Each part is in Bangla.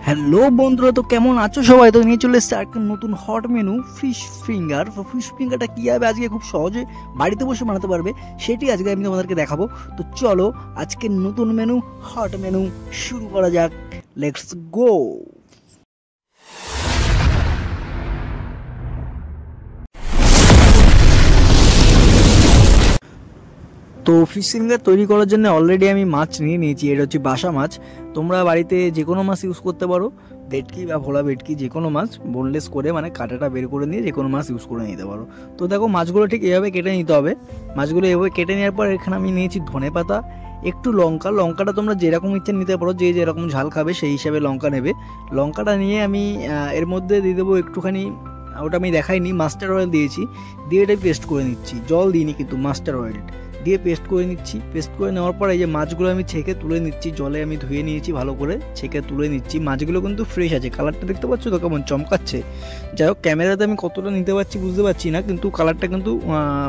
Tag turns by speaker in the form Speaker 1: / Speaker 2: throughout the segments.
Speaker 1: হ্যালো বন্ধুরা, তো কেমন আছো সবাই? তো নিয়ে চলে এসেছে একটা নতুন হট মেনু, ফিশ ফিঙ্গার। তো ফিশ ফিঙ্গারটা কীভাবে আজকে খুব সহজে বাড়িতে বসে বানাতে পারবে সেটি আজকে আমি তোমাদেরকে দেখাবো। তো চলো আজকে নতুন মেনু, হট মেনু শুরু করা যাক। Let's go. তো ফিশ ফিঙ্গার তৈরি করার জন্য অলরেডি আমি মাছ নিয়ে নিয়েছি। এটা হচ্ছে বাসা মাছ। তোমরা বাড়িতে যে কোনো মাছ ইউজ করতে পারো, ভেটকি বা ভোলা ভেটকি, যে কোনো মাছ বোনলেস করে মানে কাঁটাটা বের করে নিয়ে যে কোনো মাছ ইউজ করে নিতে পারো। তো দেখো মাছগুলো ঠিক এভাবে কেটে নিতে হবে। মাছগুলো এভাবে কেটে নেওয়ার পর এখানে আমি নিয়েছি ধনেপাতা, একটু লঙ্কাটা তোমরা যেরকম ইচ্ছে নিতে পারো, যে যেরকম ঝাল খাবে সেই হিসাবে লঙ্কা নেবে। লঙ্কাটা নিয়ে আমি এর মধ্যে দিয়ে দেবো একটুখানি, ওটা আমি দেখাইনি, মাস্টার অয়েল দিয়েছি। দিয়ে এটা পেস্ট করে নিচ্ছি, জল দিইনি কিন্তু মাস্টার অয়েল দিয়ে পেস্ট করে নিচ্ছি। পেস্ট করে নেওয়ার পর এই যে মাছগুলো আমি ছেঁকে তুলে নিচ্ছি, জলে আমি ধুয়ে নিয়েছি ভালো করে, ছেঁকে তুলে নিচ্ছি। মাছগুলো কিন্তু ফ্রেশ আছে, কালারটা দেখতে পাচ্ছ তো কেমন চমকাচ্ছে। যাই হোক, ক্যামেরাতে আমি কতটা নিতে পারছি বুঝতে পারছি না, কিন্তু কালারটা কিন্তু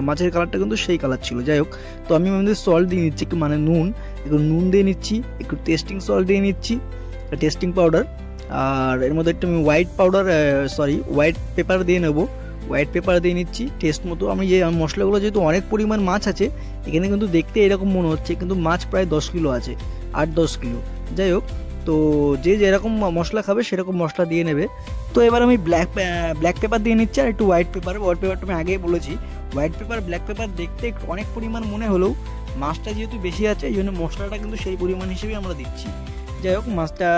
Speaker 1: মাছের কালারটা কিন্তু সেই কালার ছিল। যাই হোক, তো আমি আমাদের সল্ট দিয়ে নিচ্ছি, একটু মানে একটু নুন দিয়ে নিচ্ছি, একটু টেস্টিং সল্ট দিয়ে নিচ্ছি, টেস্টিং পাউডার। আর এর মধ্যে একটু আমি হোয়াইট পেপার দিয়ে নেবো। হোয়াইট পেপার দিয়ে নিচ্ছি টেস্ট মতো। আমি যে মশলাগুলো, যেহেতু অনেক পরিমাণ মাছ আছে এখানে, কিন্তু দেখতে এরকম মনে হচ্ছে কিন্তু মাছ প্রায় 10 কিলো আছে, 8-10 কিলো। যাই হোক, তো যে যেরকম মশলা খাবে সেরকম মশলা দিয়ে নেবে। তো এবার আমি ব্ল্যাক পেপার দিয়ে নিচ্ছি আর একটু হোয়াইট পেপারটা আমি আগেই বলেছি। হোয়াইট পেপার ব্ল্যাক পেপার দেখতে একটু অনেক পরিমাণ মনে হলেও মাছটা যেহেতু বেশি আছে এই জন্য মশলাটা কিন্তু সেই পরিমাণ হিসেবেই আমরা দিচ্ছি। যাই হোক, মাছটা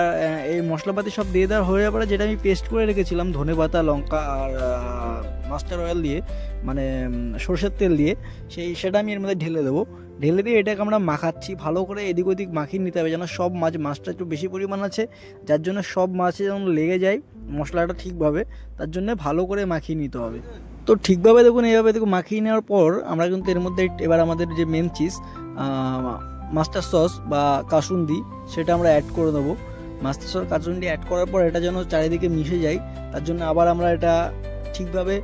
Speaker 1: এই মশলাপাতি সব দিয়ে দেওয়া হয়ে যাওয়ার পরে যেটা আমি পেস্ট করে রেখেছিলাম ধনেপাতা, লঙ্কা আর মাস্টার অয়েল দিয়ে, মানে সরষের তেল দিয়ে, সেটা আমি এর মধ্যে ঢেলে দেবো। ঢেলে দিয়ে এটাকে আমরা মাখাচ্ছি ভালো করে, এদিক ওদিক মাখিয়ে নিতে হবে যেন সব মাছটা একটু বেশি পরিমাণ আছে, যার জন্য সব মাছে যেন লেগে যায় মশলাটা ঠিকভাবে, তার জন্য ভালো করে মাখিয়ে নিতে হবে। তো ঠিকভাবে দেখুন, এইভাবে দেখুন মাখিয়ে নেওয়ার পর আমরা কিন্তু এর মধ্যে এবার আমাদের যে মেন চিজ মাস্টার সস বা কাসুন্দি, সেটা আমরা অ্যাড করে দেবো। মাস্টার সস কাসুন্দি অ্যাড করার পর এটা যেন চারিদিকে মিশে যায়, তার জন্য আবার আমরা এটা ঠিকভাবে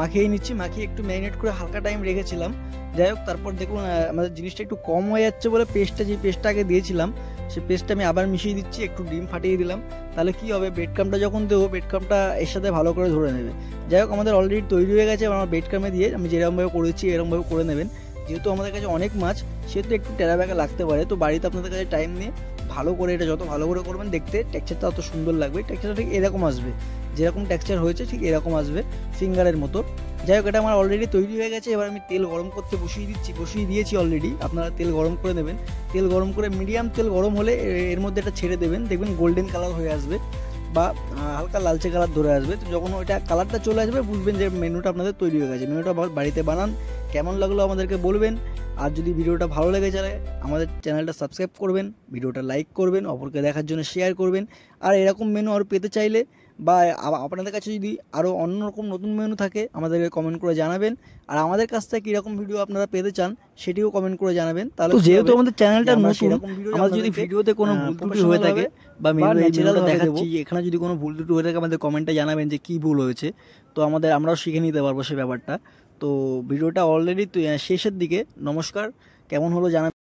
Speaker 1: মাখিয়ে নিচ্ছি। মাখিয়ে একটু ম্যারিনেট করে হালকা টাইম রেখেছিলাম। যাই হোক, তারপর দেখুন আমাদের জিনিসটা একটু কম হয়ে যাচ্ছে বলে যে পেস্টটা আগে দিয়েছিলাম সেই পেস্টটা আমি আবার মিশিয়ে দিচ্ছি, একটু ডিম ফাটিয়ে দিলাম। তাহলে কি হবে, ব্রেড ক্রাম্বটা যখন দেবো ব্রেড ক্রাম্বটা এর সাথে ভালো করে ধরে নেবে। যাই হোক, আমাদের অলরেডি তৈরি হয়ে গেছে। আমার ব্রেড ক্রাম্বে দিয়ে আমি যেরকমভাবে করেছি এরকমভাবে করে নেবেন। যেহেতু আমাদের কাছে অনেক মাছ, সেহেতু একটু টেরা ব্যাগা লাগতে পারে। তো বাড়িতে আপনাদের কাছে টাইম নিয়ে ভালো করে এটা যত ভালো করে করবেন, দেখতে টেক্সচারটা অত সুন্দর লাগবে। টেক্সচারটা ঠিক এরকম আসবে, যেরকম টেক্সচার হয়েছে ঠিক এরকম আসবে, ফিঙ্গারের মতো। যাই হোক, এটা আমার অলরেডি তৈরি হয়ে গেছে। এবার আমি তেল গরম করতে বসিয়ে দিয়েছি অলরেডি। আপনারা তেল গরম করে নেবেন। তেল গরম করে মিডিয়াম তেল গরম হলে এর মধ্যে এটা ছেড়ে দেবেন, দেখবেন গোল্ডেন কালার হয়ে আসবে বা হালকা লালচে কালার ধরে আসবে। তো যখন ওইটা কালারটা চলে আসবে বুঝবেন যে মেনুটা আপনাদের তৈরি হয়ে গেছে। মেনুটা বাড়িতে বানান, কেমন লাগলো আমাদেরকে বলবেন। আর যদি ভিডিওটা ভালো লেগে যায় আমাদের চ্যানেলটা সাবস্ক্রাইব করবেন, ভিডিওটা লাইক করবেন, অপরকে দেখার জন্য শেয়ার করবেন। আর এরকম মেনু আরও পেতে চাইলে বা আপনাদের কাছে যদি আরও অন্যরকম নতুন মেনু থাকে আমাদেরকে কমেন্ট করে জানাবেন। আর আমাদের কাছ থেকে কীরকম ভিডিও আপনারা পেতে চান সেটিও কমেন্ট করে জানাবেন। তাহলে যেহেতু আমাদের চ্যানেলটা নতুন, আমাদের যদি ভিডিওতে কোনো ভুল ত্রুটি হয়ে থাকে বা মেনুটা দেখাচ্ছি এখানে যদি কোনো ভুল ত্রুটি হয়ে থাকে আমাদের কমেন্টে জানাবেন যে কী ভুল হয়েছে। তো আমরাও শিখে নিতে পারবো সে ব্যাপারটা। তো ভিডিওটা অলরেডি শেষের দিকে। নমস্কার, কেমন হলো জানাবেন।